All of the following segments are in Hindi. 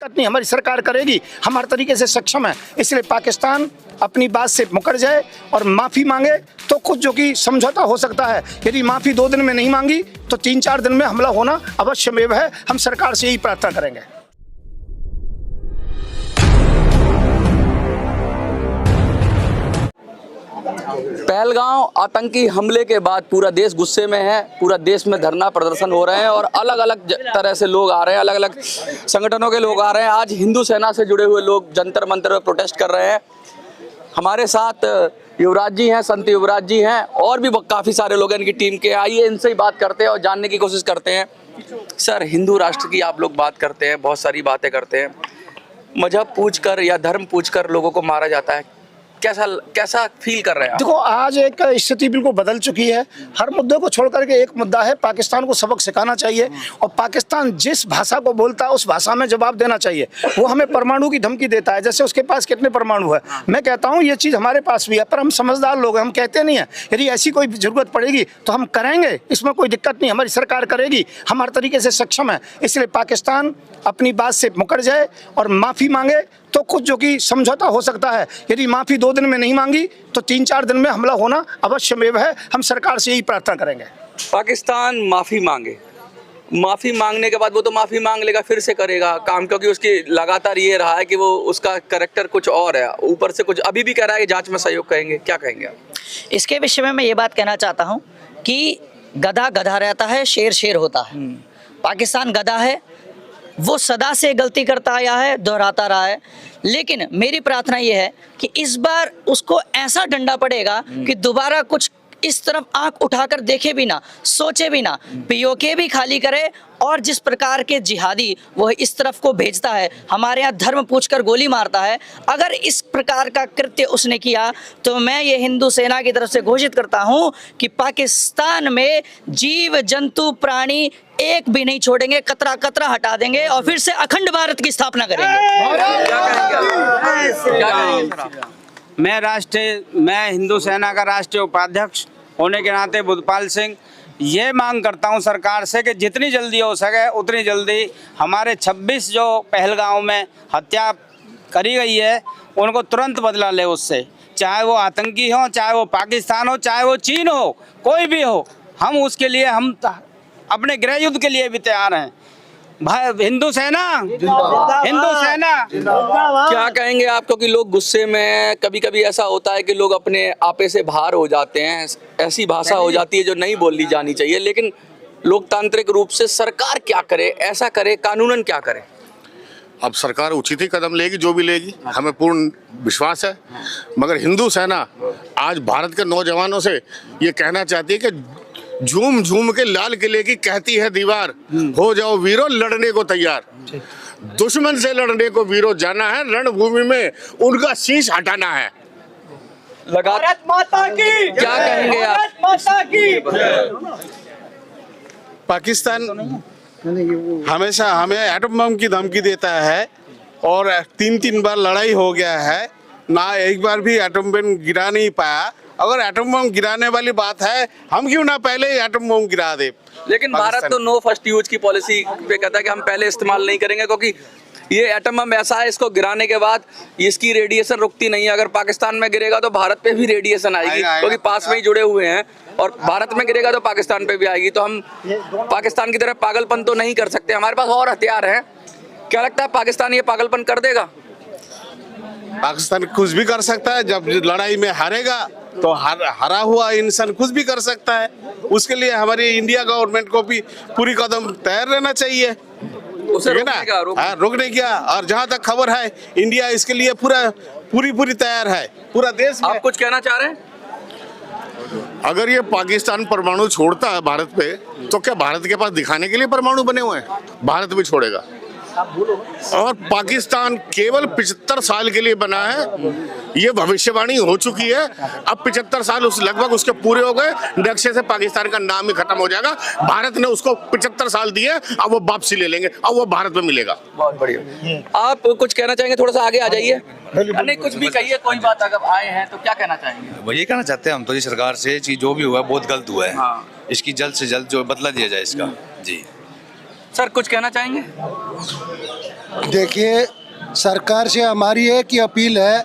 दिक्कत नहीं हमारी सरकार करेगी, हम हर तरीके से सक्षम है। इसलिए पाकिस्तान अपनी बात से मुकर जाए और माफ़ी मांगे तो कुछ जो कि समझौता हो सकता है। यदि माफ़ी 2 दिन में नहीं मांगी तो 3-4 दिन में हमला होना अवश्यमेव है। हम सरकार से यही प्रार्थना करेंगे। पहलगांव आतंकी हमले के बाद पूरा देश गुस्से में है। पूरा देश में धरना प्रदर्शन हो रहे हैं और अलग अलग तरह से लोग आ रहे हैं, अलग अलग संगठनों के लोग आ रहे हैं। आज हिंदू सेना से जुड़े हुए लोग जंतर मंतर पर प्रोटेस्ट कर रहे हैं। हमारे साथ युवराज जी हैं, संत युवराज जी हैं और भी काफ़ी सारे लोग हैं इनकी टीम के। आइए इनसे ही बात करते हैं और जानने की कोशिश करते हैं। सर, हिंदू राष्ट्र की आप लोग बात करते हैं, बहुत सारी बातें करते हैं, मजहब पूछकर या धर्म पूछकर लोगों को मारा जाता है, कैसा फील कर रहे हैं? देखो, आज एक स्थिति बिल्कुल बदल चुकी है। हर मुद्दे को छोड़ करके एक मुद्दा है, पाकिस्तान को सबक सिखाना चाहिए और पाकिस्तान जिस भाषा को बोलता है उस भाषा में जवाब देना चाहिए। वो हमें परमाणु की धमकी देता है, जैसे उसके पास कितने परमाणु है। मैं कहता हूँ ये चीज़ हमारे पास भी है, पर हम समझदार लोग हैं, हम कहते नहीं है। यदि ऐसी कोई जरूरत पड़ेगी तो हम करेंगे, इसमें कोई दिक्कत नहीं, हमारी सरकार करेगी, हम हर तरीके से सक्षम है। इसलिए पाकिस्तान अपनी बात से मुकर जाए और माफ़ी मांगे तो कुछ जो कि समझौता हो सकता है। यदि माफ़ी 2 दिन में नहीं मांगी तो 3-4 दिन में हमला होना अवश्यमेव है। हम सरकार से यही प्रार्थना करेंगे। पाकिस्तान माफ़ी मांगे, माफ़ी मांगने के बाद वो तो माफ़ी मांग लेगा, फिर से करेगा काम, क्योंकि उसकी लगातार ये रहा है कि वो उसका कैरेक्टर कुछ और है, ऊपर से कुछ अभी भी कह रहा है कि जांच में सहयोग करेंगे। क्या कहेंगे आप इसके विषय में? मैं ये बात कहना चाहता हूँ कि गधा गधा रहता है, शेर शेर होता है। पाकिस्तान गधा है, वो सदा से गलती करता आया है, दोहराता रहा है। लेकिन मेरी प्रार्थना ये है कि इस बार उसको ऐसा डंडा पड़ेगा कि दोबारा कुछ इस तरफ आंख उठाकर देखे भी ना, सोचे भी ना, पीओके भी खाली करे। और जिस प्रकार के जिहादी वो इस तरफ को भेजता है, हमारे यहाँ धर्म पूछकर गोली मारता है, अगर इस प्रकार का कृत्य उसने किया तो मैं ये हिंदू सेना की तरफ से घोषित करता हूँ कि पाकिस्तान में जीव जंतु प्राणी एक भी नहीं छोड़ेंगे, कतरा कतरा हटा देंगे और फिर से अखंड भारत की स्थापना करेंगे। मैं हिंदू सेना का राष्ट्रीय उपाध्यक्ष होने के नाते बुद्धपाल सिंह ये मांग करता हूं सरकार से कि जितनी जल्दी हो सके उतनी जल्दी हमारे 26 जो पहलगांव में हत्या करी गई है उनको तुरंत बदला ले उससे, चाहे वो आतंकी हो, चाहे वो पाकिस्तान हो, चाहे वो चीन हो, कोई भी हो। हम उसके लिए हम अपने गृह युद्ध के लिए भी तैयार हैं। भाई हिंदू सेना, हिंदू सेना। क्या कहेंगे आप, क्योंकि लोग गुस्से में, कभी कभी ऐसा होता है कि लोग अपने आपे से बाहर हो जाते हैं, ऐसी भाषा हो जाती है जो नहीं बोली जानी चाहिए, लेकिन लोकतांत्रिक रूप से सरकार क्या करे, ऐसा करे, कानूनन क्या करे? अब सरकार उचित ही कदम लेगी, जो भी लेगी, हमें पूर्ण विश्वास है। मगर हिंदू सेना आज भारत के नौजवानों से ये कहना चाहती है कि झूम झूम के लाल किले की कहती है दीवार, हो जाओ वीरों लड़ने को तैयार। दुश्मन से लड़ने को वीरों जाना है, रणभूमि में उनका शीश हटाना है। भारत माता की क्या कहेंगे आप? भारत माता की। पाकिस्तान हमेशा हमें एटम बम की धमकी देता है और 3-3 बार लड़ाई हो गया है, ना एक बार भी एटम बम गिरा नहीं पाया। अगर एटम बम गिराने वाली बात है, हम क्यों ना पहले ही एटम बम गिरा दे। लेकिन भारत तो नो फर्स्ट यूज की पॉलिसी पे कहता है कि हम पहले इस्तेमाल नहीं करेंगे, क्योंकि ये एटम बम ऐसा है, इसको गिराने के बाद इसकी रेडिएशन रुकती नहीं है। अगर पाकिस्तान में गिरेगा तो भारत पे भी रेडिएशन आएगी, क्योंकि पास में ही जुड़े हुए हैं, और भारत में गिरेगा तो पाकिस्तान पे भी आएगी। तो हम पाकिस्तान की तरह पागलपन तो नहीं कर सकते, हमारे पास और हथियार हैं। क्या लगता है पाकिस्तान ये पागलपन कर देगा? पाकिस्तान कुछ भी कर सकता है, जब लड़ाई में हारेगा तो हरा हुआ इंसान कुछ भी कर सकता है। उसके लिए हमारी इंडिया गवर्नमेंट को भी पूरी कदम तैयार रहना चाहिए, उसे रोकने का। और जहाँ तक खबर है, इंडिया इसके लिए पूरी तैयार है, पूरा देश। आप कुछ कहना चाह रहे हैं? अगर ये पाकिस्तान परमाणु छोड़ता है भारत पे, तो क्या भारत के पास दिखाने के लिए परमाणु बने हुए हैं? भारत भी छोड़ेगा। और पाकिस्तान केवल 75 साल के लिए बना है, ये भविष्यवाणी हो चुकी है। अब 75 साल लगभग उसके पूरे हो गए, नक्शे से पाकिस्तान का नाम ही खत्म हो जाएगा। भारत ने उसको 75 साल दिए, अब वो वापसी ले लेंगे, अब वो भारत में मिलेगा। बहुत बढ़िया। आप कुछ कहना चाहेंगे? थोड़ा सा आगे आ जाइए। नहीं, कुछ भी कहिए, कोई बात। अगर आए हैं तो क्या कहना चाहेंगे? वो ये कहना चाहते हैं हम तो ये सरकार से कि जो भी हुआ बहुत गलत हुआ है। हाँ। इसकी जल्द से जल्द जो बदला दिया जाए इसका। जी सर, कुछ कहना चाहेंगे? देखिए, सरकार से हमारी एक ही अपील है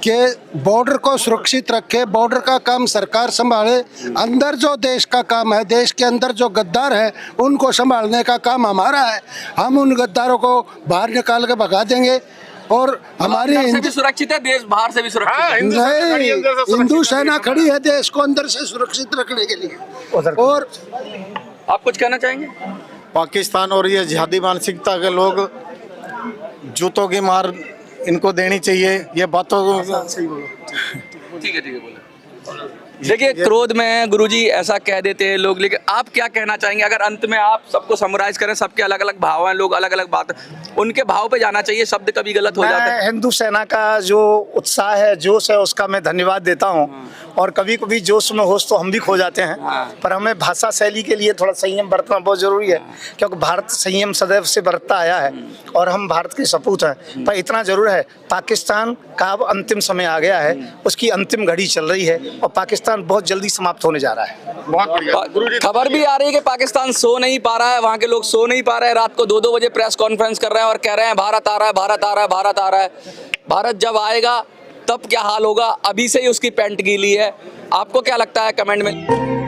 कि बॉर्डर को सुरक्षित रखे, बॉर्डर का काम सरकार संभाले। अंदर जो देश का काम है, देश के अंदर जो गद्दार है उनको संभालने का काम हमारा है। हम उन गद्दारों को बाहर निकाल के भगा देंगे और हमारी अंदर से भी सुरक्षित है, देश बाहर से भी सुरक्षित है। नहीं, हिंदू सेना खड़ी है देश को अंदर से सुरक्षित रखने के लिए। और आप कुछ कहना चाहेंगे? पाकिस्तान और ये जिहादी मानसिकता के लोग जूतों की मार इनको देनी चाहिए। ये बातों को ठीक है बोले। देखिए, क्रोध में गुरुजी ऐसा कह देते हैं लोग, लेकिन आप क्या कहना चाहेंगे? अगर अंत में आप सबको समराइज करें, सबके अलग अलग भाव हैं, लोग अलग अलग बात, उनके भाव पे जाना चाहिए, शब्द कभी गलत हो जाते हैं। हिंदू सेना का जो उत्साह है, जोश है, उसका मैं धन्यवाद देता हूँ। और कभी कभी जोश में होश तो हम भी खो जाते हैं, पर हमें भाषा शैली के लिए थोड़ा संयम बरतना बहुत जरूरी है, क्योंकि भारत संयम सदैव से बरतता आया है और हम भारत के सपूत हैं। पर इतना जरूर है, पाकिस्तान का अब अंतिम समय आ गया है, उसकी अंतिम घड़ी चल रही है और पाकिस्तान बहुत जल्दी समाप्त होने जा रहा है। बहुत बढ़िया। खबर भी आ रही है कि पाकिस्तान सो नहीं पा रहा है, वहाँ के लोग सो नहीं पा रहे हैं, रात को 2-2 बजे प्रेस कॉन्फ्रेंस कर रहे हैं और कह रहे हैं भारत आ रहा है, भारत आ रहा है, भारत आ रहा है। भारत जब आएगा तब क्या हाल होगा, अभी से ही उसकी पैंट गीली है। आपको क्या लगता है, कमेंट में